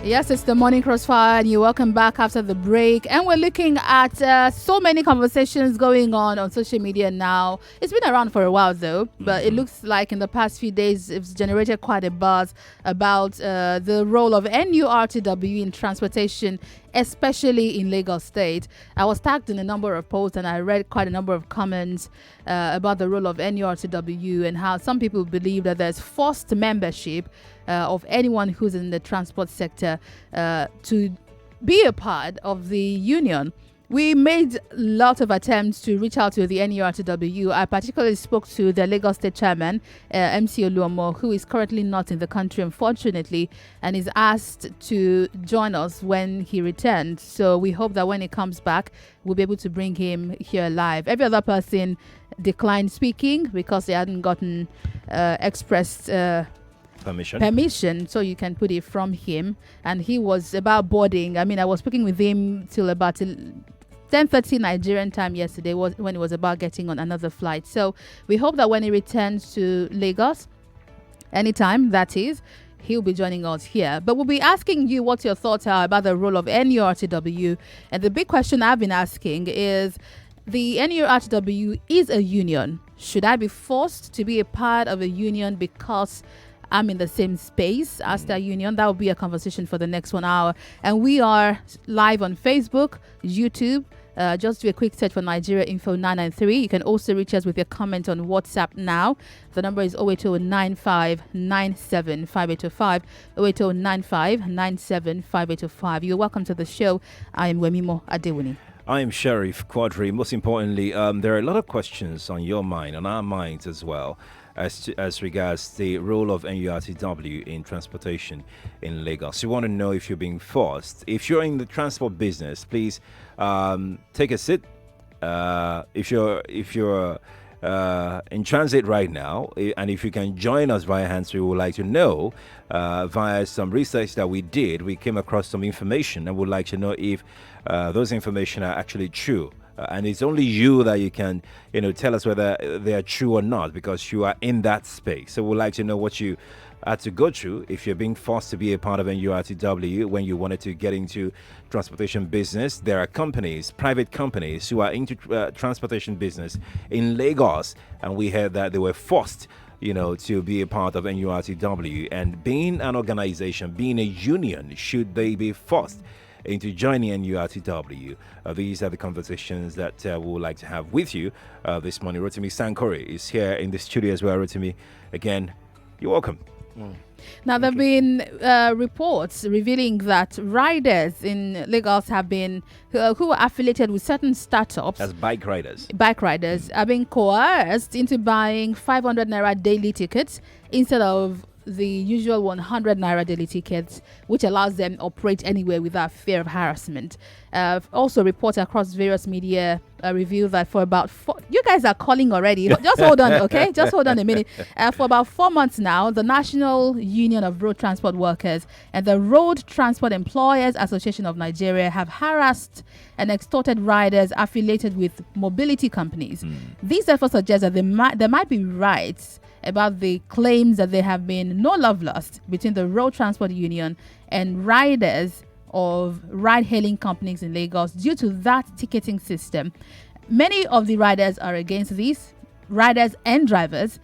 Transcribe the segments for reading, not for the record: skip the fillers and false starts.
Yes, it's the morning Crossfire, and you're welcome back after the break. And we're looking at so many conversations going on social media now. It's been around for a while, though, but it looks like in the past few days, it's generated quite a buzz about the role of Nurtw in transportation, especially in Lagos State. I was tagged in a number of posts, and I read quite a number of comments about the role of Nurtw and how some people believe that there's forced membership of anyone who's in the transport sector to be a part of the union. We made lots of attempts to reach out to the Nurtw. I particularly spoke to the Lagos State Chairman, MC Oluomo, who is currently not in the country, unfortunately, and is asked to join us when he returns. So we hope that when he comes back, we'll be able to bring him here live. Every other person declined speaking because they hadn't gotten expressed permission, so you can put it from him. And he was about boarding. I mean, I was speaking with him till about 10:30 Nigerian time yesterday, was when it was about getting on another flight. So we hope that when he returns to Lagos, anytime that is, he'll be joining us here. But we'll be asking you what your thoughts are about the role of Nurtw. And the big question I've been asking is, the Nurtw is a union. Should I be forced to be a part of a union because I'm in the same space as the union? That will be a conversation for the next 1 hour. And we are live on Facebook, YouTube. Just do a quick search for Nigeria Info 993. You can also reach us with your comment on WhatsApp now. The number is 08095975805, 08095975805. You're welcome to the show. I am Wemimo Adewuni. I am Sheriff Quadry. Most importantly, there are a lot of questions on your mind, on our minds as well, as regards the role of Nurtw in transportation in Lagos. You want to know if you're being forced. If you're in the transport business, please take a seat. If you're in transit right now, and if you can join us via hands, we would like to know via some research that we did. We came across some information and would like to know if those information are actually true. And it's only you that you can, tell us whether they are true or not, because you are in that space. So we'd like to know what you had to go through if you're being forced to be a part of Nurtw when you wanted to get into transportation business. There are companies, private companies, who are into transportation business in Lagos, and we heard that they were forced to be a part of Nurtw. And being an organization, being a union, should they be forced into joining Nurtw? These are the conversations that we would like to have with you this morning. Rotimi Sankore is here in the studio as well. Rotimi, again, you're welcome. Now, there have been reports revealing that riders in Lagos have been, who are affiliated with certain startups, as bike riders, are being coerced into buying 500 naira daily tickets instead of the usual 100 naira daily tickets, which allows them to operate anywhere without fear of harassment. Also, reports across various media reveal that for about you guys are calling already. Just hold on, okay? Just hold on a minute. For about 4 months now, the National Union of Road Transport Workers and the Road Transport Employers Association of Nigeria have harassed and extorted riders affiliated with mobility companies. These efforts suggest that there might be rights about the claims that there have been no love lost between the Road Transport Union and riders of ride-hailing companies in Lagos due to that ticketing system. Many of the riders are against these, riders and drivers,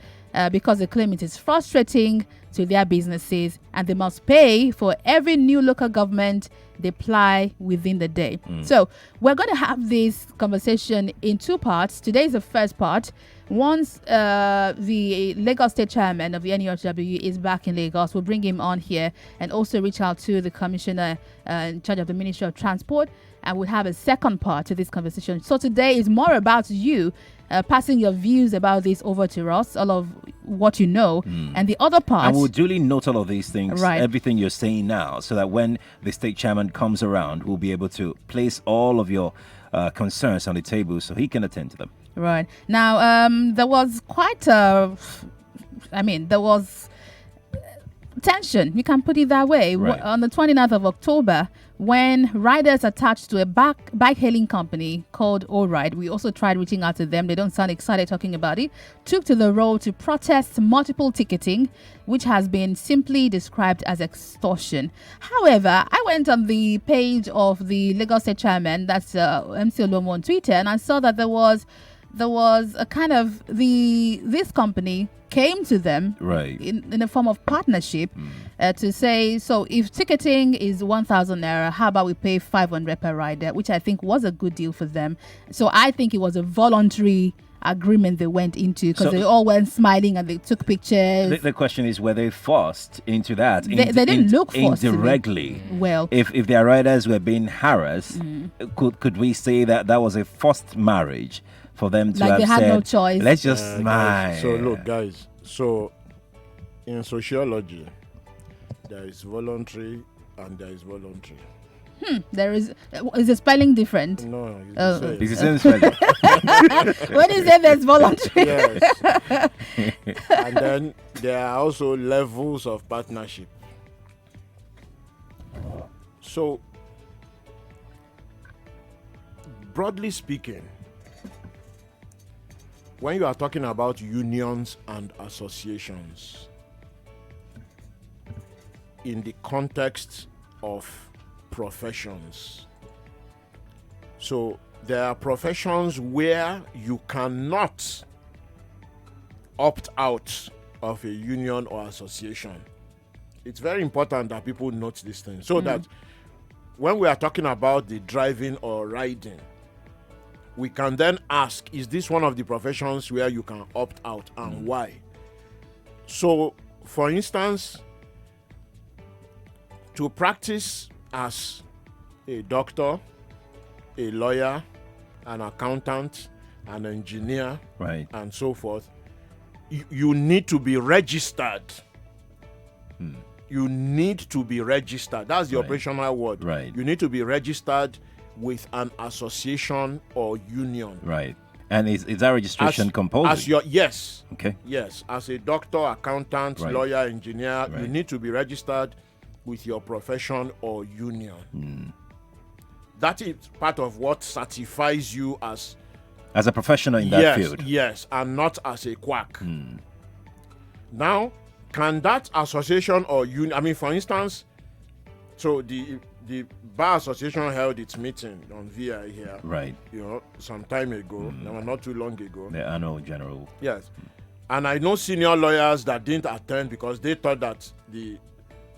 because they claim it is frustrating to their businesses and they must pay for every new local government they ply within the day. So we're going to have this conversation in two parts. Today is the first part. Once the Lagos State Chairman of the Nurtw is back in Lagos, we'll bring him on here and also reach out to the Commissioner in charge of the Ministry of Transport, and we'll have a second part to this conversation. So today is more about you passing your views about this over to us, all of what you know, and the other part. And we'll duly note all of these things, right, everything you're saying now, so that when the State Chairman comes around, we'll be able to place all of your concerns on the table so he can attend to them. Right. Now, there was quite there was tension. You can put it that way. Right. On the 29th of October, when riders attached to a bike hailing company called All-Ride, we also tried reaching out to them. They don't sound excited talking about it. Took to the road to protest multiple ticketing, which has been simply described as extortion. However, I went on the page of the Lagos State Chairman, that's MC Olomo, on Twitter, and I saw that there was a kind of this company came to them right in a form of partnership to say, so if ticketing is 1,000 naira, how about we pay 500 per rider, which I think was a good deal for them. So I think it was a voluntary agreement they went into, because they all went smiling and they took pictures. The question is, were they forced into that? They didn't look forced indirectly. Well, if their riders were being harassed, could we say that was a forced marriage for them to have they had said, no choice? Let's just smile. Guys, so look, guys. So in sociology, there is voluntary and there is voluntary. There is the spelling different? No, It's the same spelling. When you say there's voluntary, yes. And then there are also levels of partnership. So, broadly speaking, when you are talking about unions and associations in the context of professions, so there are professions where you cannot opt out of a union or association. It's very important that people note this thing, so that when we are talking about the driving or riding, we can then ask, is this one of the professions where you can opt out, and why? So, for instance, to practice as a doctor, a lawyer, an accountant, an engineer, Right. and so forth, you need to be registered. You need to be registered. That's the Right. operational word. Right. You need to be registered with an association or union. Right. And is that registration compulsory? Yes. Okay. Yes. As a doctor, accountant, Right. lawyer, engineer, you Right. need to be registered with your profession or union. That is part of what certifies you as As a professional in that field. Yes, and not as a quack. Now, can that association or union, I mean, for instance, so the Bar Association held its meeting on VI here, Right. some time ago, not too long ago. The annual general. Yes. And I know senior lawyers that didn't attend because they thought that the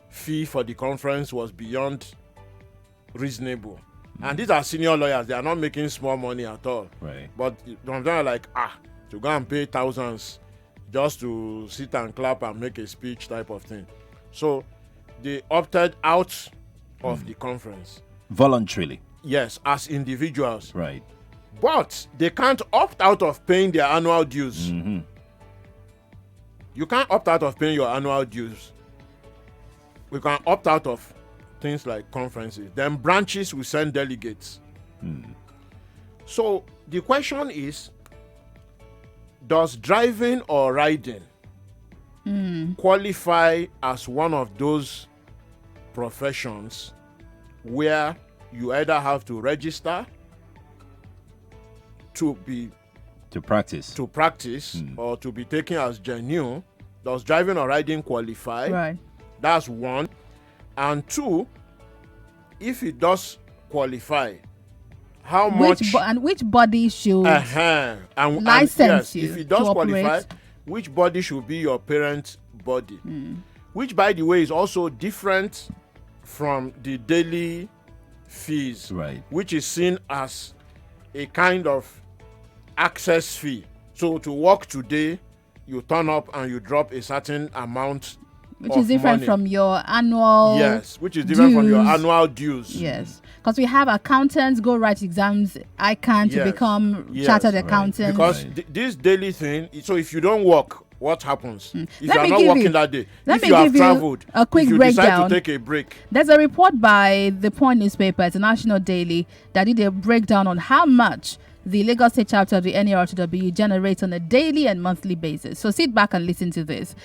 fee for the conference was beyond reasonable. And these are senior lawyers. They are not making small money at all. Right. But they're like, to go and pay thousands just to sit and clap and make a speech type of thing. So they opted out of the conference. Voluntarily. Yes, as individuals. Right. But they can't opt out of paying their annual dues. You can't opt out of paying your annual dues. We can opt out of things like conferences. Then branches will send delegates. So the question is, does driving or riding qualify as one of those professions where you either have to register to practice or to be taken as genuine? Does driving or riding qualify? right? That's one. And two, if it does qualify, how much Which body should and license you if it does to qualify, operate? which body should be your parent body? Which, by the way, is also different from the daily fees, Right. which is seen as a kind of access fee. So to work today, you turn up and you drop a certain amount, which of is different money. from your annual Yes, which is different from your dues. annual dues. Yes, because we have accountants go write exams. I can to Yes. become Yes. chartered Right. accountants. Because Right. this daily thing, so if you don't work, what happens? If Let you are me not give working you- that day, let if me you have give you traveled, a quick if you breakdown. decide to take a break, There's a report by the Point newspaper, it's a national daily, that did a breakdown on how much the Lagos State chapter of the NURTW generates on a daily and monthly basis. So sit back and listen to this.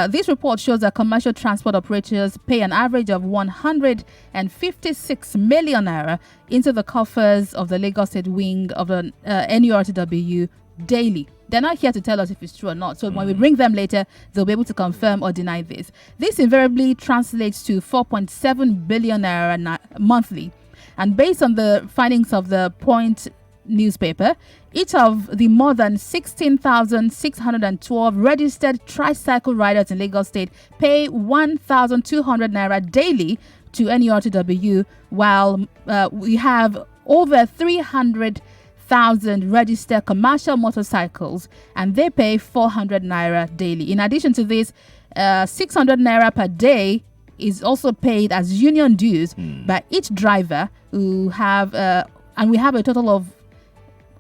This report shows that commercial transport operators pay an average of 156 million naira into the coffers of the Lagos State wing of the NURTW daily. They're not here to tell us if it's true or not. So when we bring them later, they'll be able to confirm or deny this. This invariably translates to 4.7 billion naira monthly. And based on the findings of the Point newspaper, each of the more than 16,612 registered tricycle riders in Lagos State pay 1,200 naira daily to NURTW, while we have over 300,000 registered commercial motorcycles, and they pay 400 naira daily. In addition to this, 600 naira per day is also paid as union dues by each driver who have, and we have a total of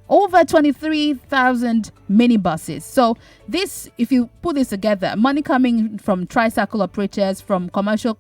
over 23,000 minibuses. So this, if you put this together, money coming from tricycle operators, from commercial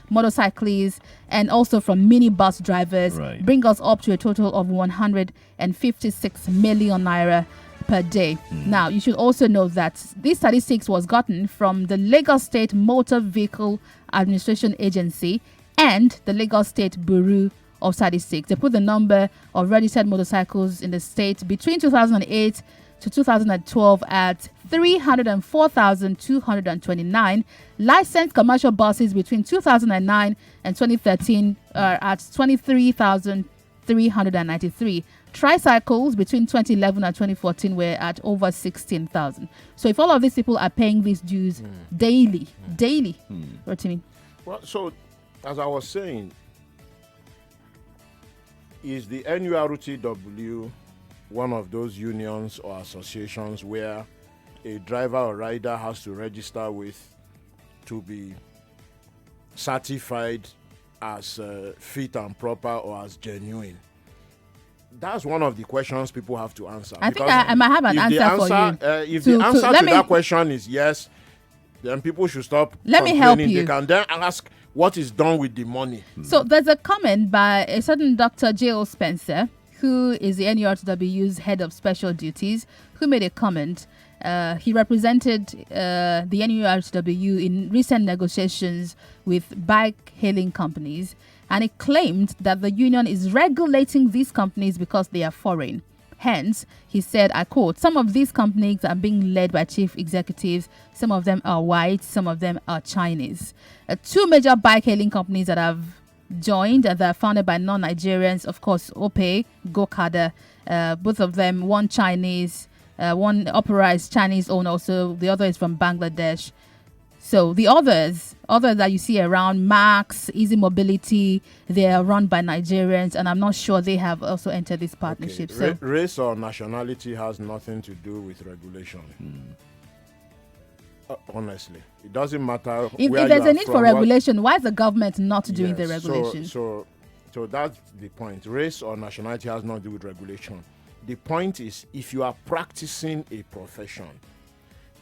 motorcyclists, and also from minibus drivers, bring us up to a total of 156 million naira per day. Now, you should also know that this statistics was gotten from the Lagos State Motor Vehicle Administration Agency and the Lagos State Bureau of Statistics. They put the number of registered motorcycles in the state between 2008 to 2012 at 304,229. Licensed commercial buses between 2009 and 2013 are at 23,393. Tricycles between 2011 and 2014 were at over 16,000. So if all of these people are paying these dues daily, Rotimi. Well, so as I was saying, is the NURTW one of those unions or associations where a driver or rider has to register with to be certified as fit and proper or as genuine? That's one of the questions people have to answer. I think I might have an answer for you. If the answer to that question is yes, then people should stop Let me help you. They can then ask what is done with the money. So there's a comment by a certain Dr. J.O. Spencer, who is the NURTW's head of special duties, who made a comment. He represented the NURTW in recent negotiations with bike hailing companies, and he claimed that the union is regulating these companies because they are foreign. Hence, he said, I quote, some of these companies are being led by chief executives. Some of them are white, some of them are Chinese. Two major bike hailing companies that have joined, that are founded by non-Nigerians, of course, Opay, Gokada, both of them, one Chinese, one authorized Chinese owner, also the other is from Bangladesh. So the others that you see around, Max, Easy Mobility, they are run by Nigerians, and I'm not sure they have also entered this partnership. Okay. Race or nationality has nothing to do with regulation. Honestly, it doesn't matter. If there's a need for regulation, why is the government not doing the regulation? So that's the point. Race or nationality has nothing to do with regulation. The point is, if you are practicing a profession,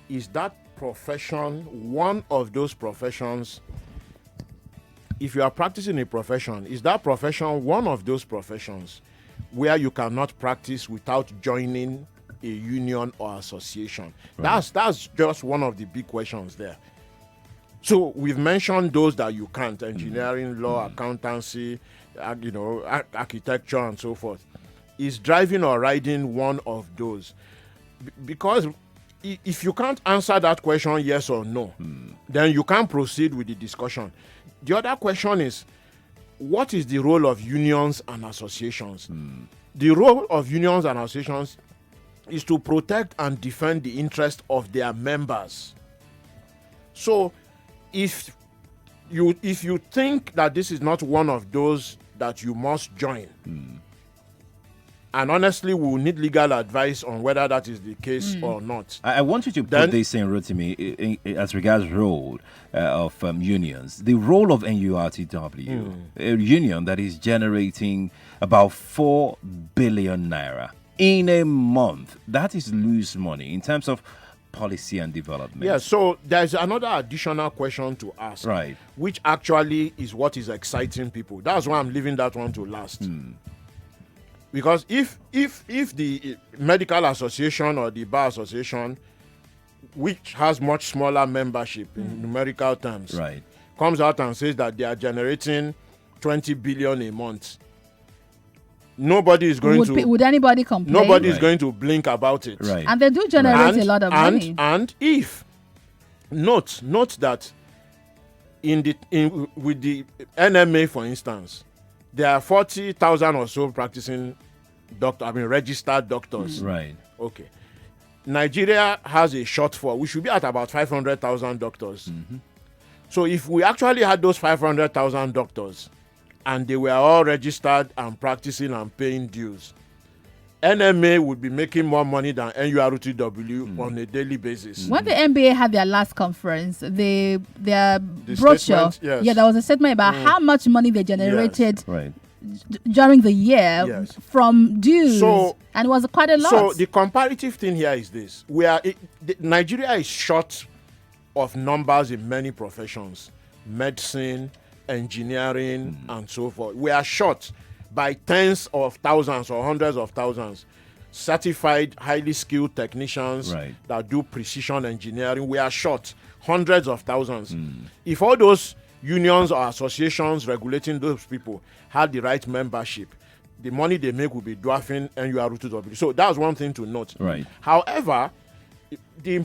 is that profession one of those professions? If you are practicing a profession, is that profession one of those professions where you cannot practice without joining a union or association? That's just one of the big questions there. So we've mentioned those that you can't: engineering, law, accountancy, architecture, and so forth. Is driving or riding one of those? Because if you can't answer that question yes or no, then you can't proceed with the discussion. The other question is, what is the role of unions and associations? The role of unions and associations is to protect and defend the interest of their members. So if you think that this is not one of those that you must join, and honestly, we will need legal advice on whether that is the case or not. I want you to put this in, Rotimi, as regards role of unions. The role of NURTW, a union that is generating about 4 billion naira in a month. That is loose money in terms of policy and development. Yeah, so there's another additional question to ask, which actually is what is exciting people. That's why I'm leaving that one to last. Because if the medical association or the bar association, which has much smaller membership in numerical terms, Right. comes out and says that they are generating 20 billion a month, nobody is going would anybody complain? nobody is going to blink about it. Right. And they do generate a lot of money. And if note that with the NMA, for instance, there are 40,000 or so practicing registered doctors. Right. Okay. Nigeria has a shortfall. We should be at about 500,000 doctors. So if we actually had those 500,000 doctors and they were all registered and practicing and paying dues, NMA would be making more money than NURTW on a daily basis. When the NBA had their last conference, their brochure, yes. there was a statement about how much money they generated Right. during the year Yes. from dues, and it was quite a lot. So the comparative thing here is this: Nigeria is short of numbers in many professions, medicine, engineering, and so forth. We are short by tens of thousands or hundreds of thousands. Certified, highly skilled technicians that do precision engineering, we are short hundreds of thousands. If all those unions or associations regulating those people had the right membership, the money they make would be dwarfing NURTW. So that's one thing to note. Right. However, the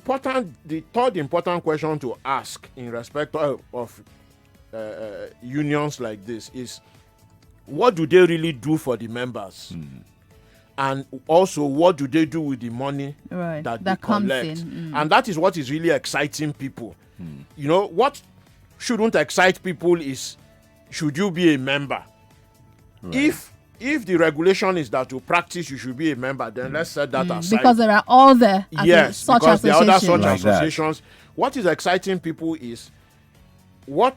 third important question to ask in respect of unions like this is, what do they really do for the members? And also, what do they do with the money that they comes collect? in. And that is what is really exciting people. You know, what shouldn't excite people is, should you be a member? If the regulation is that to practice you should be a member, then let's set that aside. Because there are other such because there are other such Like associations. What is exciting people is what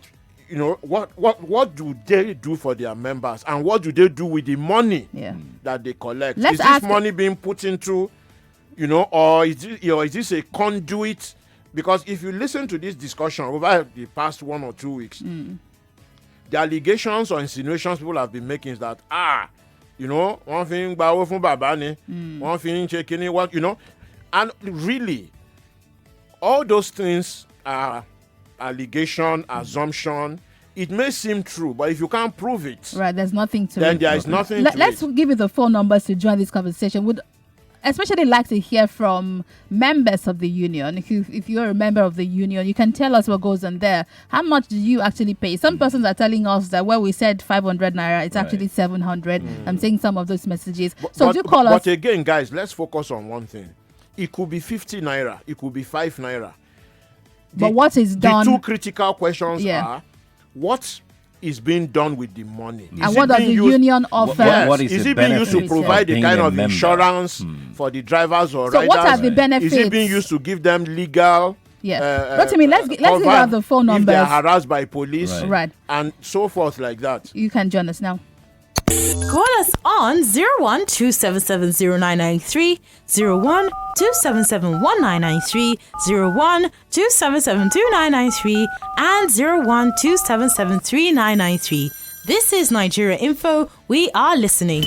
do they do for their members, and what do they do with the money that they collect? Is this money being put into, or is this a conduit? Because if you listen to this discussion over the past 1 or 2 weeks, the allegations or insinuations people have been making is that one thing bawo fun baba ni, one thing chekini, what and really all those things are allegation, assumption. It may seem true, but if you can't prove it, there's nothing to then it. there is nothing Let's give you the phone numbers to join this conversation. Would especially like to hear from members of the union. If you're a member of the union, you can tell us what goes on there. How much do you actually pay? Some persons are telling us that we said 500 naira, it's actually 700. I'm saying some of those messages. Do call us. But again, guys, let's focus on one thing. It could be 50 naira. It could be 5 naira. But what is done? The two critical questions are, what is being done with the money? And what does the union offer? What is it being used to provide the kind of insurance for the drivers or riders? So what are the benefits? Is it being used to give them legal? Rotimi, let's give out the phone numbers. If they are harassed by police, and so forth like that. You can join us now. Call us on 01-277-0993, 01-277-1993, 01-277-2993, and 01-277-3993. This is Nigeria Info. We are listening.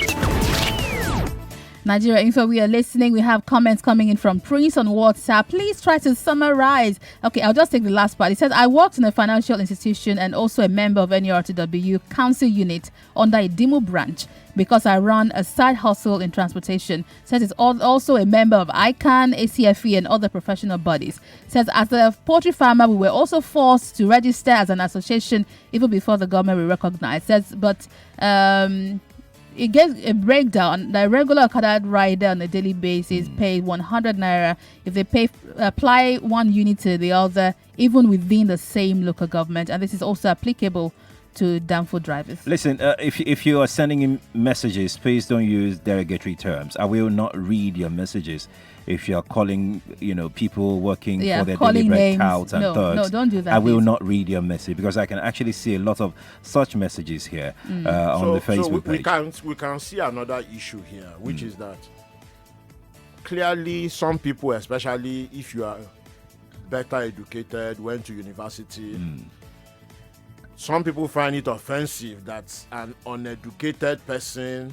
Nigeria Info, we are listening. We have comments coming in from Prince on WhatsApp. Please try to summarize. Okay, I'll just take the last part. It says, I worked in a financial institution and also a member of NURTW council unit under a DIMO branch because I run a side hustle in transportation. Says it's also a member of ICANN, ACFE, and other professional bodies. Says as a poultry farmer, we were also forced to register as an association even before the government will recognize. Says, but it gets a breakdown. The regular Okada rider on a daily basis pay 100 naira if they apply one unit to the other, even within the same local government. And this is also applicable to Danfo drivers. Listen, if you are sending in messages, please don't use derogatory terms. I will not read your messages. If you are calling, people working for their daily bread touts and thugs, no, don't do that. I will not read your message because I can actually see a lot of such messages here on the Facebook page. We can see another issue here, which is that clearly some people, especially if you are better educated, went to university, some people find it offensive that an uneducated person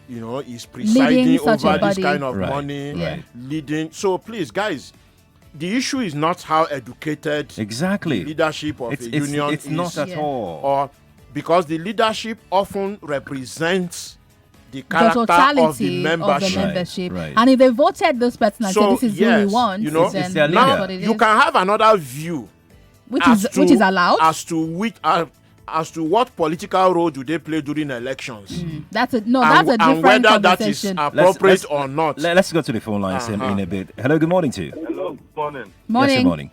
is presiding such a over this body. kind of Right, money, Yeah. leading. So please, guys, the issue is not how educated Exactly. the leadership of a union it's is, not at Yeah. all. or because the leadership often represents the The character totality of the membership. membership. Right. And if they voted this person and said this is who we yes, want, you know, then It's their that's leader. now what it you is. can have another view which as is allowed. as to what political role do they play during elections, That's a and, that's a and different whether that is conversation. appropriate or not. Let's go to the phone lines in a bit. Hello, good morning to you. Hello, good morning. Morning. Yes, good morning.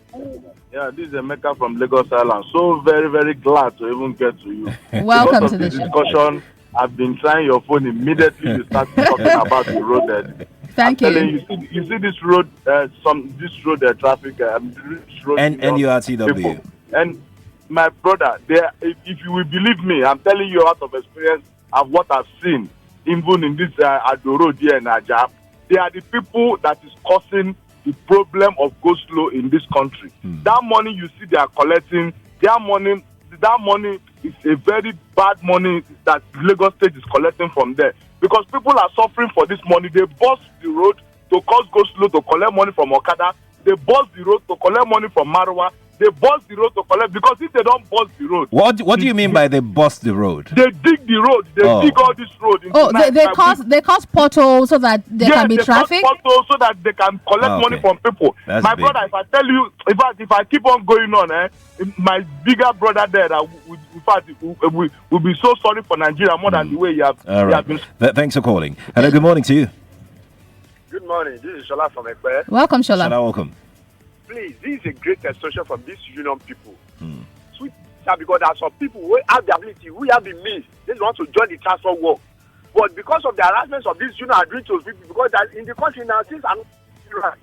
Yeah, this is Emeka from Lagos Island. So very, very glad to even get to you. Welcome Because to of the the show. discussion, I've been trying your phone immediately. You started talking about the road. Thank I'm telling you. you see this road, this road traffic, this road. NURTW. people. And my brother, if you will believe me, I'm telling you out of experience of what I've seen, even in this Ado road here in Ajah, they are the people that is causing the problem of go slow in this country. That money you see they are collecting, that money is a very bad money that Lagos State is collecting from there. Because people are suffering for this money. They bust the road to cause go slow to collect money from Okada. They bust the road to collect money from Marwa. They bust the road to collect, because if they don't bust the road, What do you mean by they bust the road? they dig the road. They dig all this road. Into Oh, they cause potholes so that there can be traffic. So that they can collect money from people. That's My big. brother, if I tell you, if I keep on going on, my bigger brother there, in fact, will be so sorry for Nigeria more than the way you have. All you right. have been. Thanks for calling. Hello, good morning to you. Good morning. This is Shola from Ekpe. Welcome, Shola. Hello, welcome. Please, this is a great extortion from these union people. Sweet, because there are some people who have the ability, who have the means, they want to join the transport work. But because of the harassment of these union are doing to people, because in the country now, things are not right.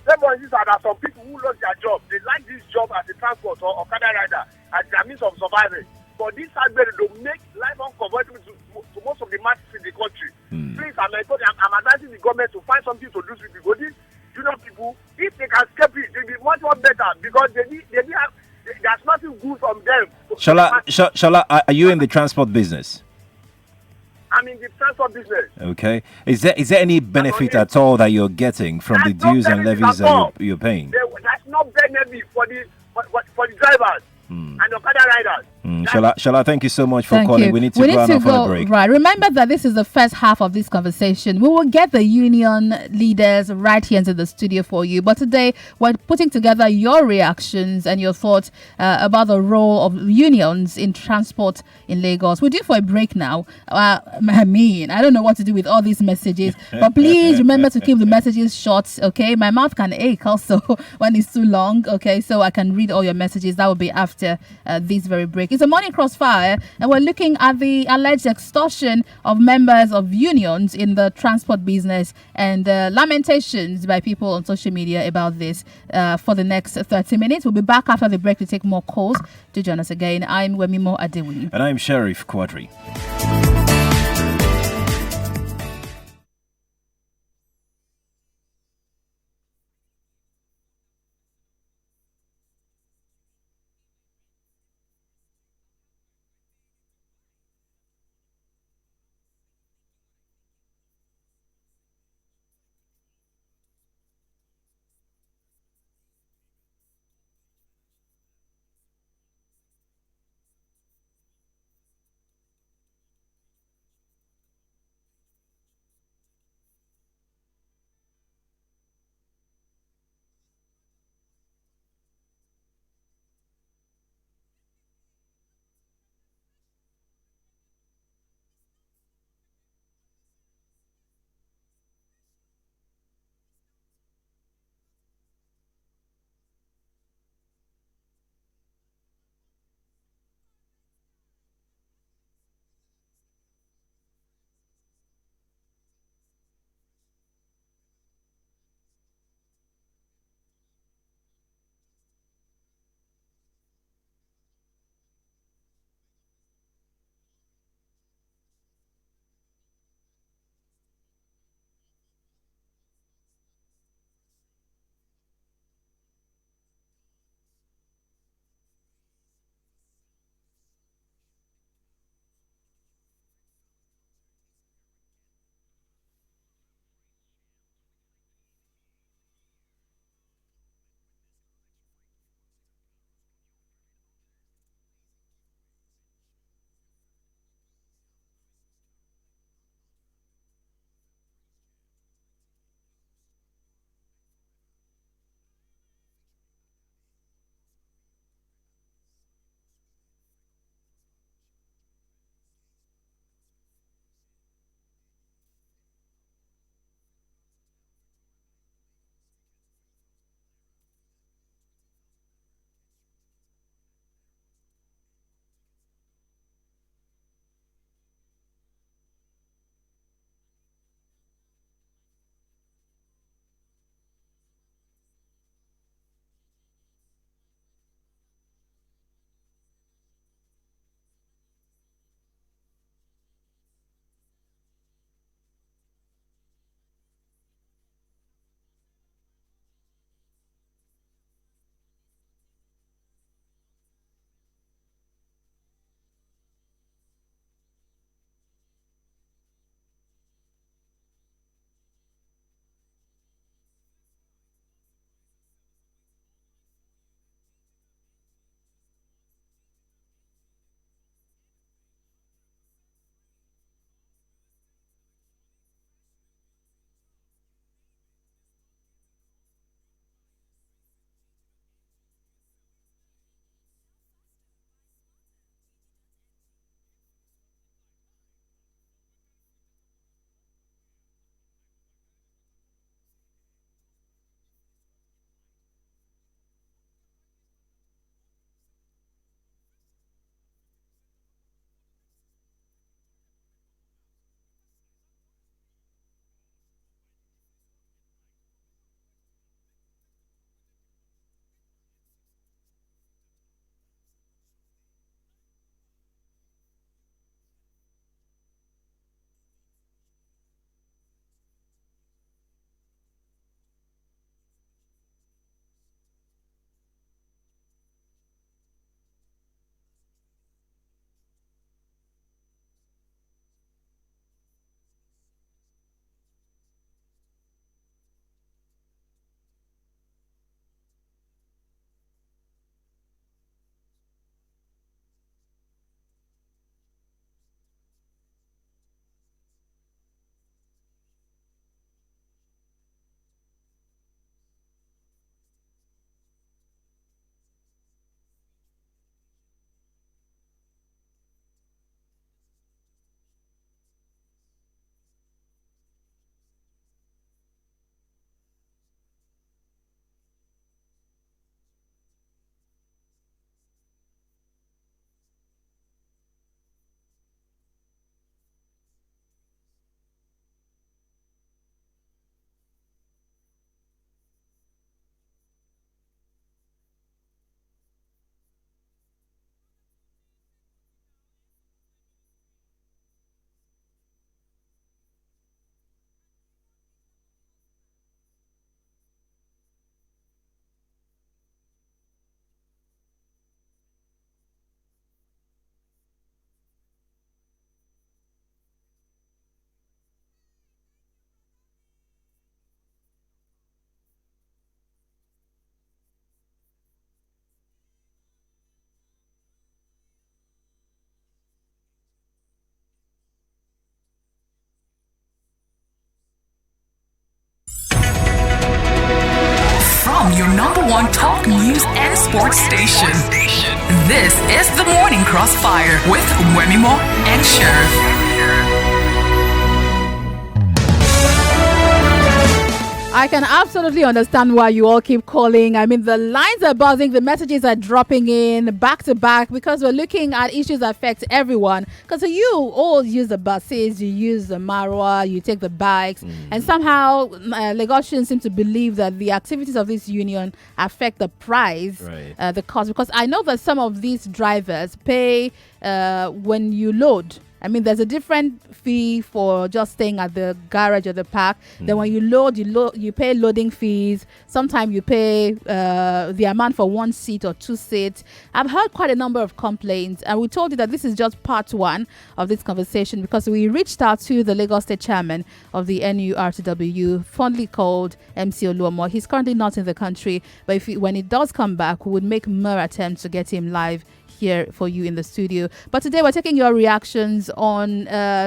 Therefore, there are some people who lost their job. They like this job as a transport or Okada rider as their means of surviving. But this aspect will make life uncomfortable to most of the masses in the country. Please, I'm advising the government to find something to do with people. These union people, if they can escape it, they'll be much more better, because there's nothing good from them. Shala, are you in the transport business? I'm in the transport business. Okay. Is there any benefit at all that you're getting from the dues and levies that you're paying? There's no benefit for the drivers and the Okada riders. Shala, thank you so much for Thank calling. you. We need to go on for a break. Right. Remember that this is the first half of this conversation. We will get the union leaders right here into the studio for you. But today, we're putting together your reactions and your thoughts about the role of unions in transport in Lagos. We're due for a break now. I don't know what to do with all these messages. But please remember to keep the messages short, okay? My mouth can ache also when it's too long, okay? So I can read all your messages. That will be after this very break. It's a morning crossfire, and we're looking at the alleged extortion of members of unions in the transport business and lamentations by people on social media about this for the next 30 minutes. We'll be back after the break to take more calls. Do join us again. I'm Wemimo Adewuni. And I'm Sheriff Quadry. your number one talk news and sports station. This is the Morning Crossfire with Wemimo and Sheriff. I can absolutely understand why you all keep calling. I mean, the lines are buzzing, the messages are dropping in back to back because we're looking at issues that affect everyone. Because you all use the buses, you use the Marwa, you take the bikes, and somehow Lagosians seem to believe that the activities of this union affect the price, the cost. Because I know that some of these drivers pay when you load. I mean, there's a different fee for just staying at the garage or the park. Then when you load, you pay loading fees. Sometimes you pay the amount for 1 seat or 2 seats. I've heard quite a number of complaints, and we told you that this is just part one of this conversation because we reached out to the Lagos State Chairman of the Nurtw, fondly called MC Oluomo. He's currently not in the country, but when he does come back, we would make more attempts to get him live here for you in the studio. But today we're taking your reactions on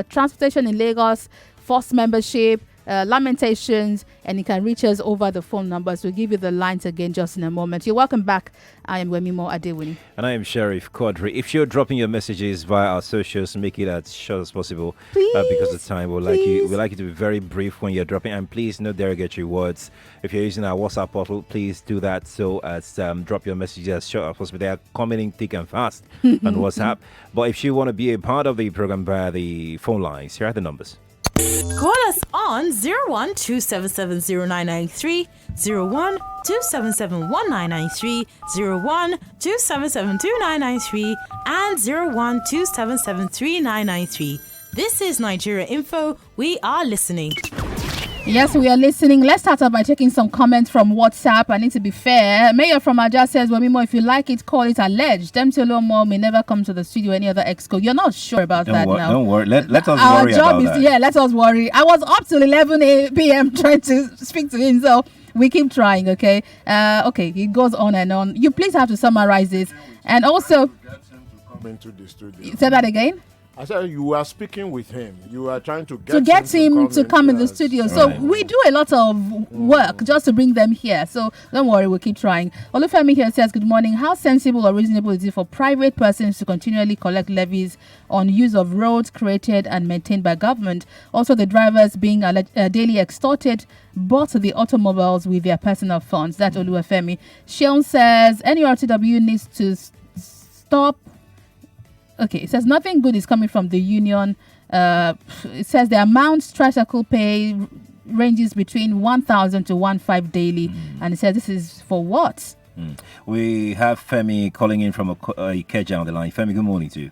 transportation in Lagos, forced membership, lamentations, and you can reach us over the phone numbers. We'll give you the lines again just in a moment. You're welcome back. I am Wemimo Adewuni. And I am Sheriff Quadry. If you're dropping your messages via our socials, make it as short as possible. Please. Because of time, we'd like you to be very brief when you're dropping. And please no derogatory words. If you're using our WhatsApp portal, please do that. So as drop your messages as short as possible. They are coming in thick and fast on WhatsApp. But if you want to be a part of the program via the phone lines, here are the numbers. Call us on 01-277-0993, 01-277-1993, 01-277-2993, and 01-277-3993. This is Nigeria Info. We are listening. Yes, we are listening. Let's start off by taking some comments from WhatsApp. I need to be fair. Mayor from Aja says, Wemimo, if you like it, call it alleged. MC Oluomo may never come to the studio, any other exco. You're not sure about that now. Don't worry. Let us Our worry job about is, that. let us worry. I was up till 11 p.m. trying to speak to him, so we keep trying, okay? Okay, it goes on and on. You please have to summarize this. And also, Come into the studio. say that again? I said you were speaking with him. You were trying to Him to come in the studio. So we do a lot of work just to bring them here. So don't worry, we'll keep trying. Olufemi here says, good morning. How sensible or reasonable is it for private persons to continually collect levies on use of roads created and maintained by government? Also, the drivers being daily extorted bought the automobiles with their personal funds. That's Olufemi. Sheon says, NURTW needs to stop. Okay, it says nothing good is coming from the union. It says the amount tricycle pay ranges between 1,000 to 1,500 daily. And it says this is for what? We have Femi calling in from Ikeja on the line. Femi, good morning to you.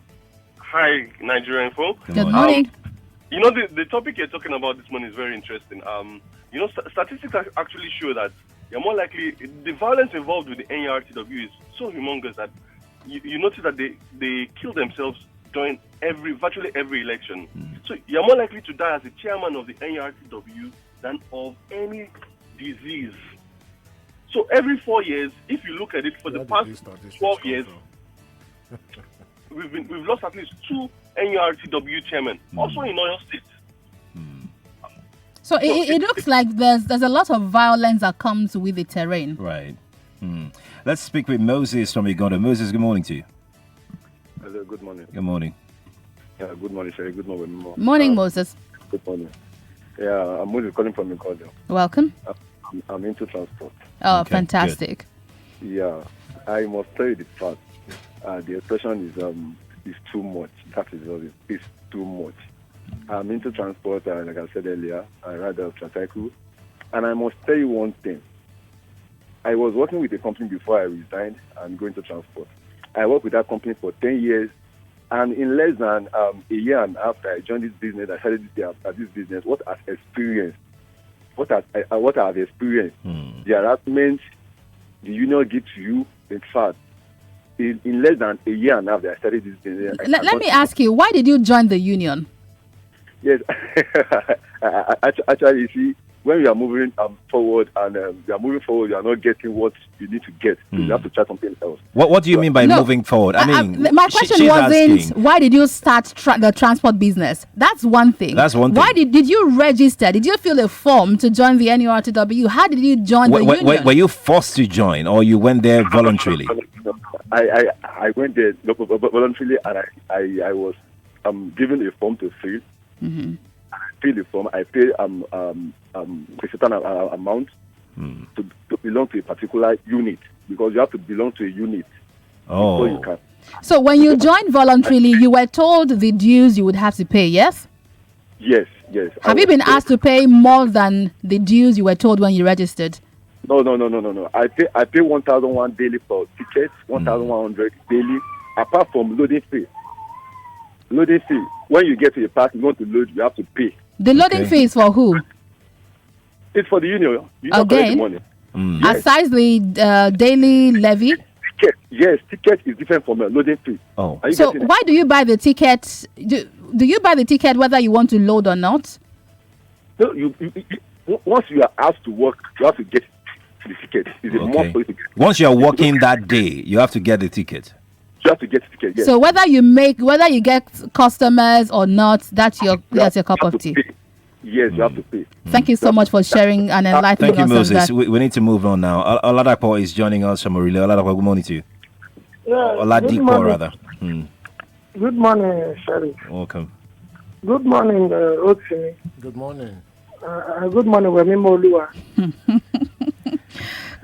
Hi, Nigeria Info. Good morning. The topic you're talking about this morning is very interesting. Statistics actually show that you're more likely, the violence involved with the NURTW is so humongous that you notice that they kill themselves during virtually every election. So you're more likely to die as a chairman of the NURTW than of any disease. So every 4 years, if you look at it for the past 12 years, we've lost at least 2 NURTW chairmen, also in Oyo State. So it looks like there's a lot of violence that comes with the terrain. Right. Let's speak with Moses from Uganda. Moses, good morning to you. Hello, good morning. Good morning. Yeah, good morning, Sherry. Good morning. Morning, Moses. Good morning. Yeah, I'm Moses calling from Uganda. Welcome. I'm into transport. Oh, okay, fantastic. Good. Yeah, I must tell you the fact. The expression is too much. That is all. It's too much. I'm into transport, like I said earlier. I ride a tricycle. And I must tell you one thing. I was working with a company before I resigned and going to transport. I worked with that company for 10 years. And in less than a year and after I joined this business, I started this business. What I've experienced, the harassment the union gives to you, in fact, in less than a year and after I started this business. Let me ask you, why did you join the union? Yes, actually, you see, when you are moving forward and you are moving forward, you are not getting what you need to get. So you have to try something else. What do you mean by moving forward? I mean, my question wasn't why did you start the transport business? That's one thing. Why did you register? Did you fill a form to join the NURTW? How did you join the union? Were you forced to join, or you went there voluntarily? I went there voluntarily, and I was given a form to fill. Mm-hmm. I fill the form. I pay a certain amount to belong to a particular unit, because you have to belong to a unit before you can. So when you joined voluntarily, you were told the dues you would have to pay, yes? Yes. Have you been asked to pay more than the dues you were told when you registered? No. I pay 1,001 daily for tickets, 1,100 daily, apart from loading fee. Loading fee. When you get to the park, you want to load, you have to pay. The loading fee is for who? It's for the union. You don't collect the money. Yes. Aside the daily levy? Ticket is different from a loading fee. So why do you buy the ticket? Do you buy the ticket whether you want to load or not? No, once you are asked to work, you have to get the ticket. Once you are working that day, you have to get the ticket. You have to get the ticket. Yes. So whether you get customers or not, that's your cup of tea. Yes, you have to pay. Thank you so much for sharing and enlightening us. Thank you, Moses. On that. We need to move on now. Oladapo is joining us from Orile. Oladapo, good morning to you. Oladipo, rather. Good morning, Sheriff. Welcome. Good morning, Rotimi. Good morning. Good morning, Wemimo.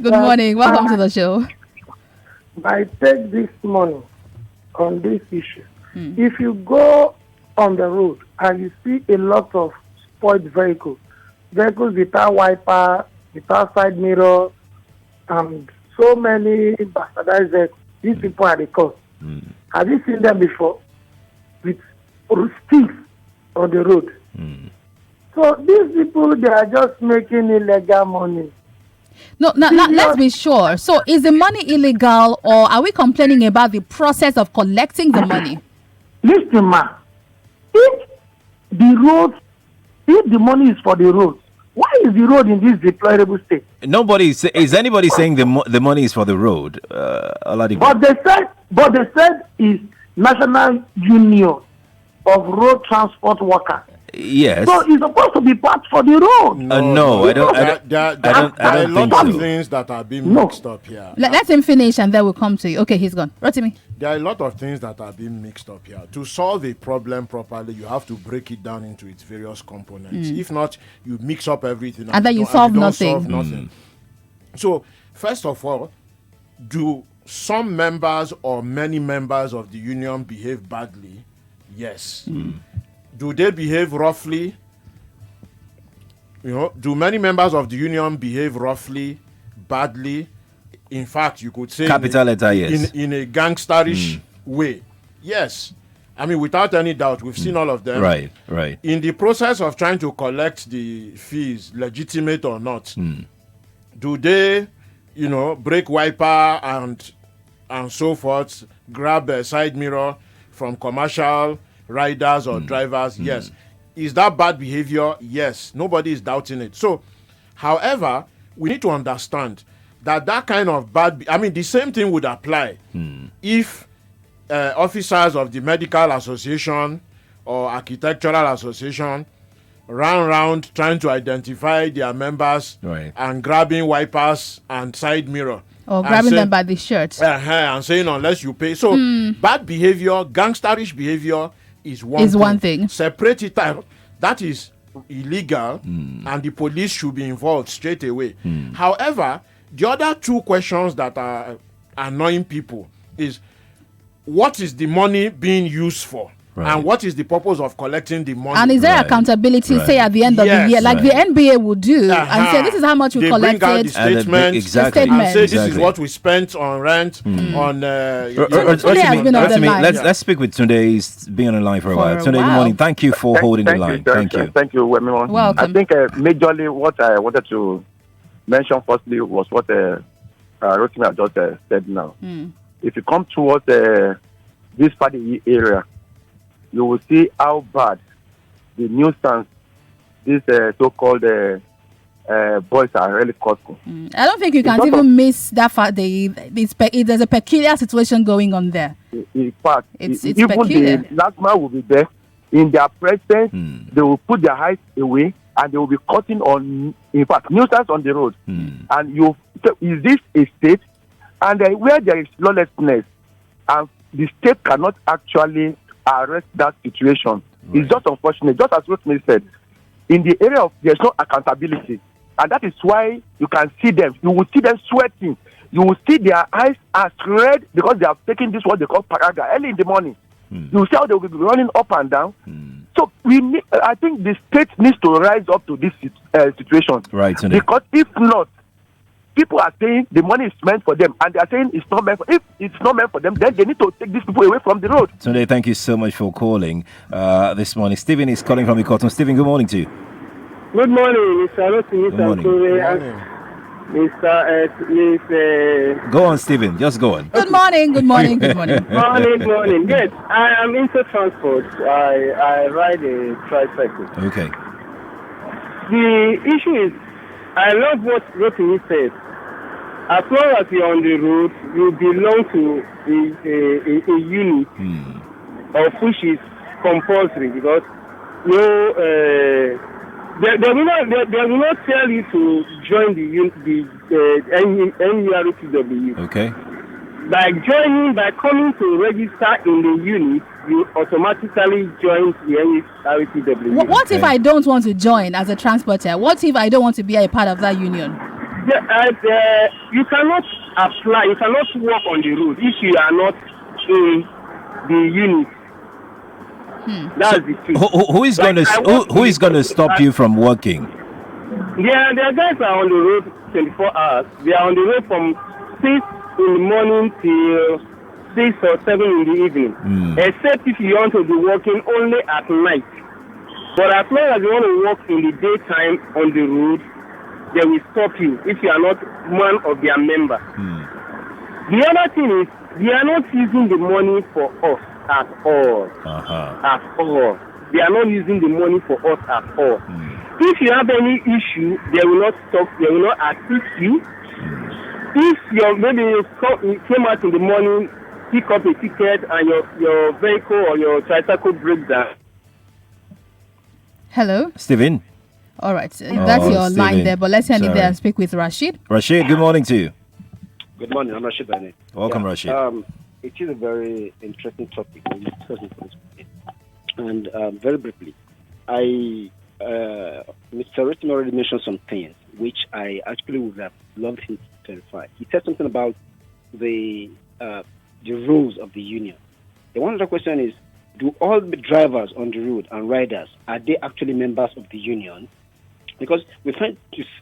Good morning. Welcome to the show. I take this morning on this issue. If you go on the road and you see a lot of spoiled vehicles without wiper, without side mirror, and so many bastardized vehicles, these people are the cause. Have you seen them before? With sticks on the road. So these people, they are just making illegal money. No, let's be sure. So is the money illegal, or are we complaining about the process of collecting the money? Listen, ma. If the money is for the roads, why is the road in this deplorable state? Is anybody saying the money is for the road? But they said is National Union of Road Transport Workers. Yes. So it's supposed to be part for the road. No, I don't. There are a lot of things that are being mixed up here. Let him finish and then we'll come to you. Okay, he's gone. Rotimi. There are a lot of things that are being mixed up here. To solve a problem properly, you have to break it down into its various components. If not, you mix up everything and then you solve nothing. So, first of all, do some members or many members of the union behave badly? Yes. Do they behave roughly? Do many members of the union behave roughly, badly? In fact, you could say capital letter, yes. In a gangsterish way. Yes. I mean, without any doubt, we've seen all of them. Right. In the process of trying to collect the fees, legitimate or not, do they, break wiper and so forth, grab a side mirror from commercial riders or drivers? Yes. Is that bad behavior? Yes. Nobody is doubting it. So, however, we need to understand that kind of the same thing would apply if officers of the medical association or architectural association ran around trying to identify their members and grabbing wipers and side mirror. Or grabbing them by the shirt. And saying unless you pay. So bad behavior, gangsterish behavior is one thing. Separate it out. That is illegal and the police should be involved straight away. However, the other two questions that are annoying people is what is the money being used for? And what is the purpose of collecting the money? And is there accountability, say, at the end of the year, like the NBA would do, and say, this is how much we collected? Bring out the statement, and say, this is what we spent on rent, on... Let's speak with Tunde. He's been on the line for a while. Tunde, good morning. Thank you for holding the line. Thank you. Thank you, Wemimo. Welcome. I think majorly what I wanted to mention firstly was what Rotimi had just said now. If you come towards this party area, you will see how bad the nuisance, this so-called boys are really causing. I don't think you can even miss that fact. There's a peculiar situation going on there. In fact, it's even peculiar. the last man will be there. In their presence, they will put their eyes away and they will be cutting on, in fact, nuisance on the road. And is this a state? And where there is lawlessness, and the state cannot actually arrest that situation. Right. It's just unfortunate. Just as Rotimi said, in the area of there's no accountability, and that is why you can see them. You will see them sweating. You will see their eyes as red because they have taken this what they call paraga early in the morning. You will see how they will be running up and down. So I think the state needs to rise up to this situation. Right. Because if not, people are saying the money is meant for them, and they are saying it's not meant for. If it's not meant for them, then they need to take these people away from the road. Sunday, thank you so much for calling this morning. Stephen is calling from Ikoton. Stephen, good morning to you. Good morning, Mr. Rotimi, Sankore, Mr. Go on, Stephen. Just go on. Good morning. Good morning. Good morning. Morning. Yes, I am into transport. I ride a tricycle. Okay. The issue is, I love what Rotimi says. As long as you're on the road, you belong to a unit of which is compulsory because they will not tell you to join the NURTW. Okay. By coming to register in the unit, you automatically join the NURTW. What if I don't want to join as a transporter? What if I don't want to be a part of that union? You cannot apply. You cannot work on the road if you are not in the unit. That's the truth. Who is going to stop you from working? Their guys are on the road 24 hours. They are on the road from 6 in the morning till 6 or 7 in the evening. Except if you want to be working only at night. But as long as you want to work in the daytime on the road, they will stop you if you are not one of their members. The other thing is, they are not using the money for us at all. At all. They are not using the money for us at all. If you have any issue, they will not stop, they will not assist you. If you came out in the morning, pick up a ticket and your vehicle or your tricycle breaks down. Hello? Stephen. All right. That's your Stephen. line there, but let's end it there and speak with Rashid. Rashid, good morning to you. Good morning. I'm Rashid Bane. Welcome, Rashid. It is a very interesting topic. And very briefly, Mr. Rotimi already mentioned some things which I actually would have loved him to clarify. He said something about the rules of the union. The one other question is, do all the drivers on the road and riders, are they actually members of the union? Because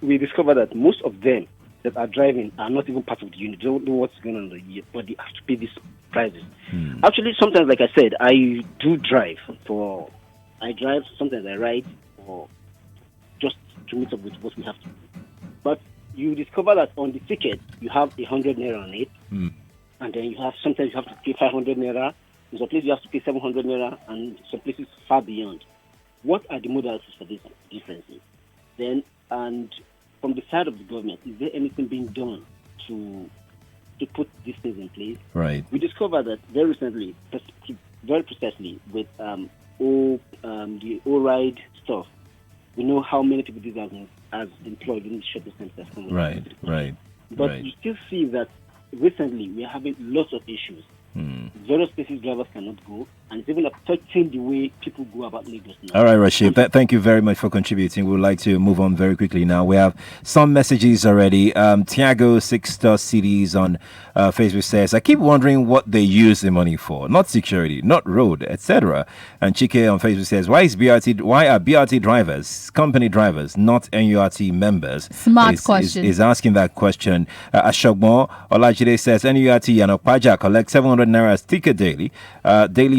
we discover that most of them that are driving are not even part of the union. They don't know what's going on in the year, but they have to pay these prices. Actually, sometimes, like I said, I do drive. Sometimes I ride for just to meet up with what we have to do. But you discover that on the ticket, you have 100 naira on it, and then sometimes you have to pay 500 naira. In some places, you have to pay 700 naira, and some places far beyond. What are the modalities for these differences? Then, and from the side of the government, is there anything being done to put these things in place? Right. We discovered that very recently, very precisely, with the O-Ride stuff, we know how many people this has employed in the short distance. Right. But you still see that recently we are having lots of issues. Various places drivers cannot go, and it's even affecting the way people go about Lagos now. All right, Rashid, thank you very much for contributing. We would like to move on very quickly now. We have some messages already. Tiago 6-star cities on Facebook says, I keep wondering what they use the money for. Not security, not road, etc. And Chike on Facebook says, why are BRT drivers, company drivers, not NURT members? Smart question. Is asking that question. Ashogmo Olajide says, NURT and Okpaja collect 700 naira as ticket daily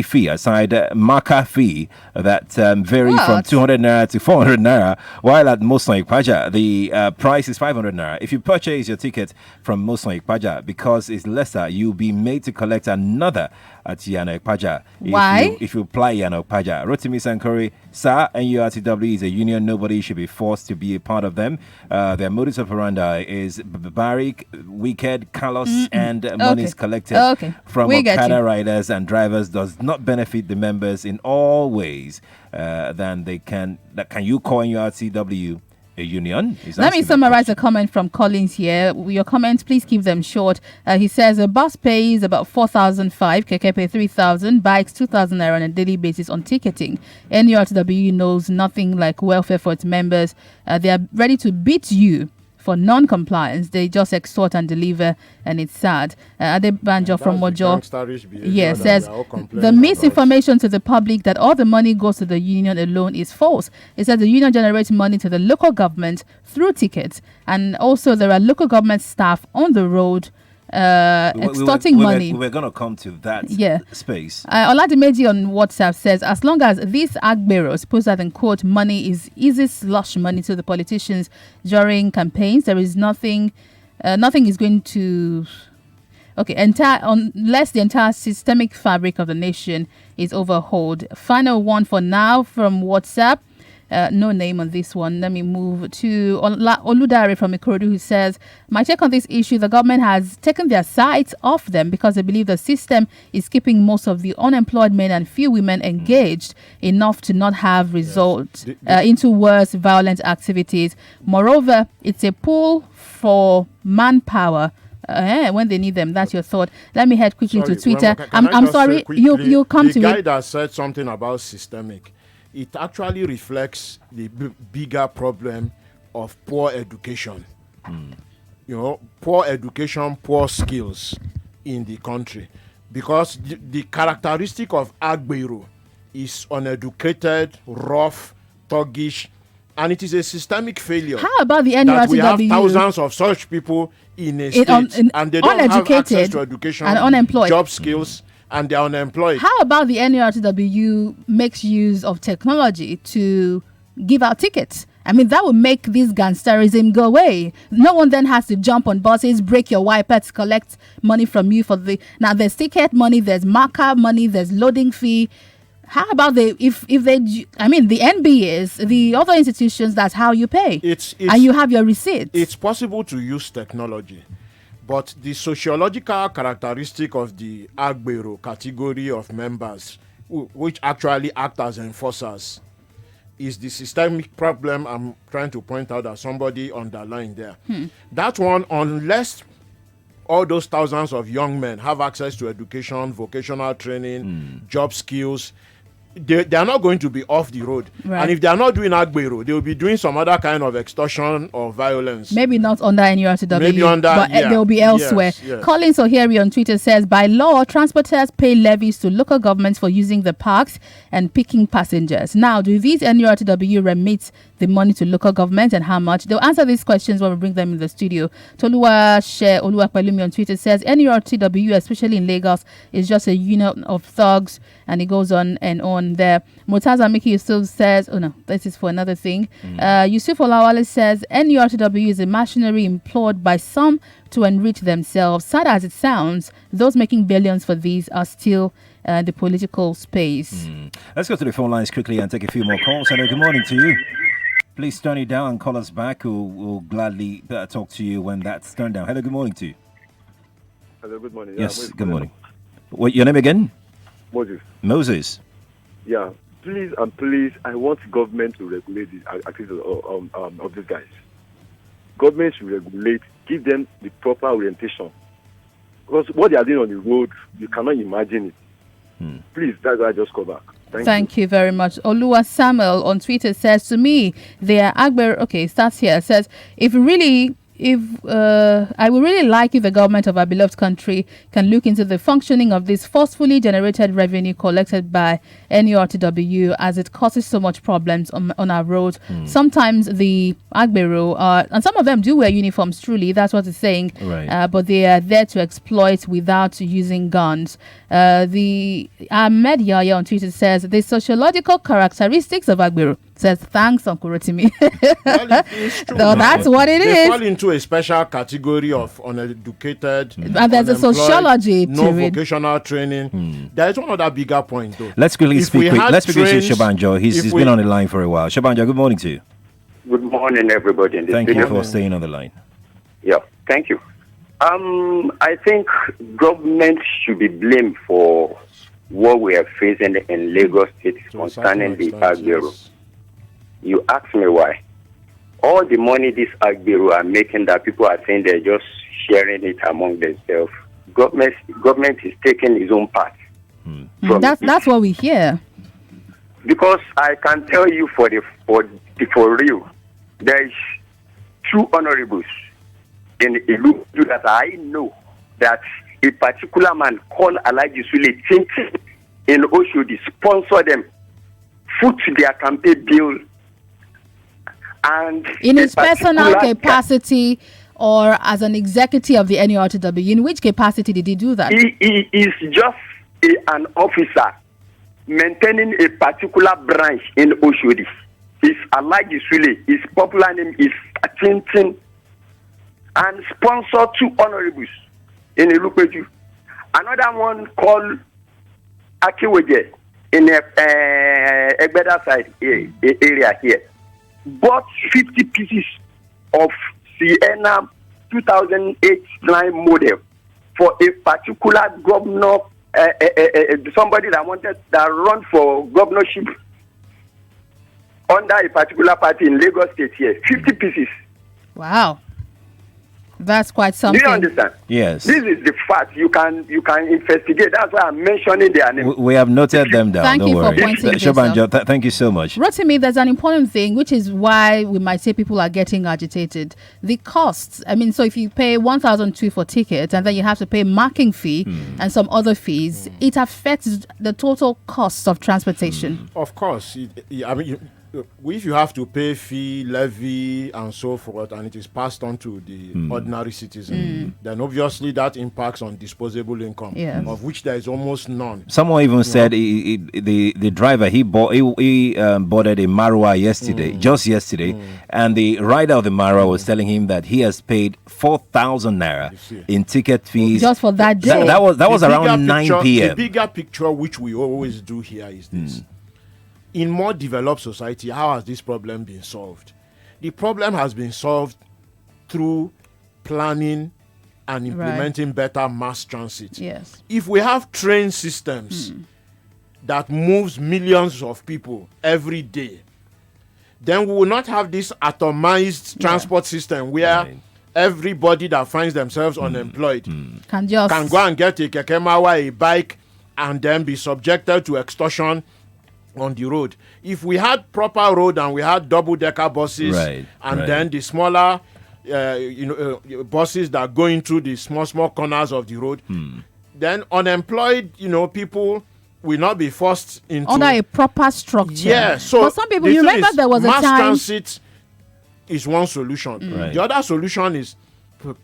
fee aside marker fee that vary from 200 naira to 400 naira, while at Mosong Ikpaja the price is 500 naira. If you purchase your ticket from Mosong Ikpaja, because it's lesser, you'll be made to collect another at Yanokpaja. Why? If you apply Yanokpaja. Rotimi Sankore, sir, NURTW is a union. Nobody should be forced to be a part of them. Their modus operandi is barbaric, wicked, callous, and money is collected from Okada riders and drivers does not benefit the members in all ways. Can you call NURTW a union? Let me summarize a comment from Collins here. Your comments, please keep them short. He says a bus pays about 4,005, keke pay 3,000, bikes 2,000 naira on a daily basis on ticketing. NURTW knows nothing like welfare for its members. They are ready to beat you for non-compliance. They just extort and deliver, and it's sad. Adebanjo from Mojo says the misinformation to the public that all the money goes to the union alone is false. It says the union generates money to the local government through tickets, and also there are local government staff on the road extorting money. We're going to come to that space. Oladimeji on WhatsApp says, as long as these agberos put that in quote, money is easy slush money to the politicians during campaigns, there is nothing is going to... unless the entire systemic fabric of the nation is overhauled. Final one for now from WhatsApp. No name on this one. Let me move to Oludare from Ikorodu, who says, my take on this issue, the government has taken their sights off them because they believe the system is keeping most of the unemployed men and few women engaged enough to not have result into worse violent activities. Moreover, it's a pool for manpower when they need them. That's your thought. Let me head quickly to Twitter. I'm sorry, you come to me. The guy that said something about systemic, it actually reflects the bigger problem of poor education. Poor education, poor skills in the country. Because the characteristic of Agbero is uneducated, rough, thuggish, and it is a systemic failure. How about the NURTW? That we have thousands of such people in a state, and they don't have access to education and unemployed, job skills, and they're unemployed. How about the NURTW makes use of technology to give out tickets? I mean, that would make this gangsterism go away. No one then has to jump on buses, break your wiper to collect money from you for the... Now, there's ticket money, there's marker money, there's loading fee. How about the NBAs, the other institutions, that's how you pay. And you have your receipts. It's possible to use technology. But the sociological characteristic of the Agbero category of members, which actually act as enforcers, is the systemic problem I'm trying to point out that somebody underlined there. That one, unless all those thousands of young men have access to education, vocational training, job skills, they are not going to be off the road. Right. And if they are not doing Agbero, they will be doing some other kind of extortion or violence. Maybe not under NURTW, maybe but they will be elsewhere. Yes. Collins O'Hary on Twitter says, by law, transporters pay levies to local governments for using the parks and picking passengers. Now, do these NURTW remit the money to local government, and how much? They'll answer these questions when we bring them in the studio. Toluwa Pelumi on Twitter says, NURTW, especially in Lagos, is just a union of thugs, and it goes on and on there. Murtaza Miki still says, oh no, this is for another thing. Yusuf Olawale says, NURTW is a machinery employed by some to enrich themselves. Sad as it sounds, those making billions for these are still the political space. Let's go to the phone lines quickly and take a few more calls. Hello, good morning to you. Please turn it down and call us back. We'll gladly talk to you when that's turned down. Hello, good morning to you. Hello, good morning. Yes, good morning. What your name again? Moses. Yeah, please, I want government to regulate the activities of these guys. Government should regulate, give them the proper orientation. Because what they are doing on the road, you cannot imagine it. Please, that's why I just call back. Thank you very much. Oluwa Samuel on Twitter says, to me, they are Agber. Okay, starts here. Says, I would really like if the government of our beloved country can look into the functioning of this forcefully generated revenue collected by NURTW, as it causes so much problems on our roads. Sometimes the Agbero and some of them do wear uniforms, truly, that's what it's saying, right. But they are there to exploit without using guns. The Ahmed Yahya on Twitter says, the sociological characteristics of Agbero Says thanks, Uncle Rotimi. Well, it's true. So that's what it they is. fall into a special category of uneducated, And there's a unemployed, sociology no to it. vocational training. There is one other bigger point, though. Let's quickly If speak. we had Let's speak to trains- Shabanjo. if He's we- been on the line for a while. Shabanjo, good morning to you. Good morning, everybody. In this Thank you video. for staying on the line. Yeah, thank you. I think government should be blamed for what we are facing in Lagos State concerning the Agbero. You ask me why. All the money this Agbero are making that people are saying they're just sharing it among themselves. Government is taking its own part. That's what we hear. Because I can tell you for real, there is two honorables in Ilu that I know that a particular man called Alhaji Sule Tintin in Oshodi sponsor them, foot their campaign bill, and In his personal capacity or as an executive of the NURTW, in which capacity did he do that? He is just an officer maintaining a particular branch in Oshodi. His Alhaji Sule, his popular name is Tintin, and sponsor two honorables in Ilupeju. Another one called Akiweje in Egbeda side area here. Bought 50 pieces of Sienna 2008 line model for a particular governor, somebody that run for governorship under a particular party in Lagos State here. 50 pieces. Wow. That's quite something. Do you understand? Yes. This is the fact. You can investigate. That's why I'm mentioning their name. We have noted them down. Thank Don't you for worry. pointing this Shabanjo, out. thank you so much. Rotimi, there's an important thing, which is why we might say people are getting agitated. The costs. I mean, so if you pay 1,200 for tickets and then you have to pay marking fee and some other fees, it affects the total cost of transportation. Of course. If you have to pay fee, levy, and so forth, and it is passed on to the ordinary citizen, then obviously that impacts on disposable income, Yes. of which there is almost none. Someone even said the driver he boarded a Marwa yesterday, just yesterday, and the rider of the Marwa was telling him that he has paid 4,000 naira in ticket fees Just for that day. That was The around bigger 9 picture- p.m. The bigger picture which we always do here is this. In more developed society, how has this problem been solved? The problem has been solved through planning and implementing better mass transit. Yes. If we have train systems that moves millions of people every day, then we will not have this atomized transport system where everybody that finds themselves unemployed Can go and get a keke mawa, a bike, and then be subjected to extortion on the road. If we had proper road and we had double-decker buses, then the smaller buses that go into the small corners of the road, then unemployed people will not be forced into under a proper structure. Yeah, so for some people, the you thing remember is, there was a mass time. transit is one solution. The other solution is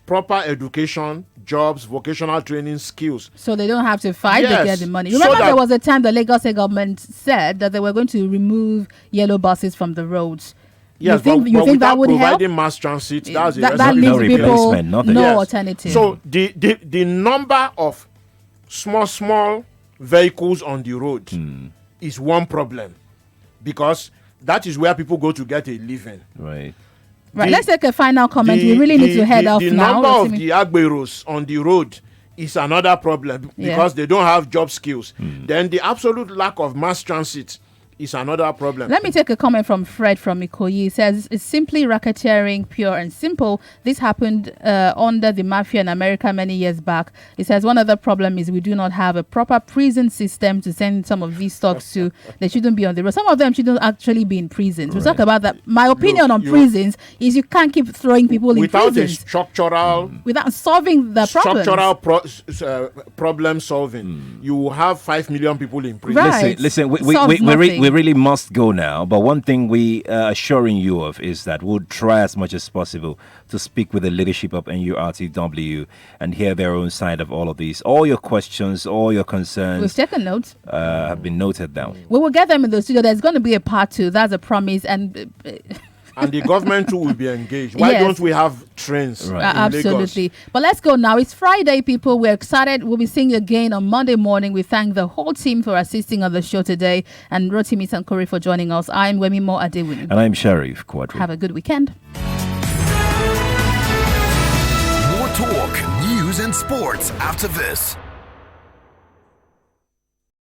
proper education, jobs, vocational training, skills. So they don't have to fight to get the money. So Remember, that- there was a time the Lagos State government said that they were going to remove yellow buses from the roads. Yes, you think but that would help? providing mass transit, that's a That leaves recipe for people failure. no alternative. So the number of small vehicles on the road is one problem, because that is where people go to get a living. Right. Right, let's take a final comment. We really need to head off the now. number of the agberos on the road is another problem because they don't have job skills. Then the absolute lack of mass transit is another problem. Let me take a comment from Fred from Ikoyi. He says, it's simply racketeering, pure and simple. This happened under the mafia in America many years back. He says, one other problem is we do not have a proper prison system to send some of these thugs to. They shouldn't be on the road. Some of them shouldn't actually be in prisons. We'll talk about that. My opinion on prisons is you can't keep throwing people in without prisons. a structural Without solving the problems. structural problem solving, you will have 5 million people in prison. Right. Listen, Solves nothing. we we really must go now. But one thing we are assuring you of is that we'll try as much as possible to speak with the leadership of NURTW and hear their own side of all of these. All your questions, all your concerns. We've taken notes. Have been noted down. We will get them in the studio. There's going to be a part 2. That's a promise. And the government too will be engaged. Why don't we have trains? Right. Absolutely. Lagos? But let's go now. It's Friday, people. We're excited. We'll be seeing you again on Monday morning. We thank the whole team for assisting on the show today, and Rotimi Sankore for joining us. I'm Wemimo Adewuni. And I'm Sharif Quadry. Have a good weekend. More talk, news, and sports after this.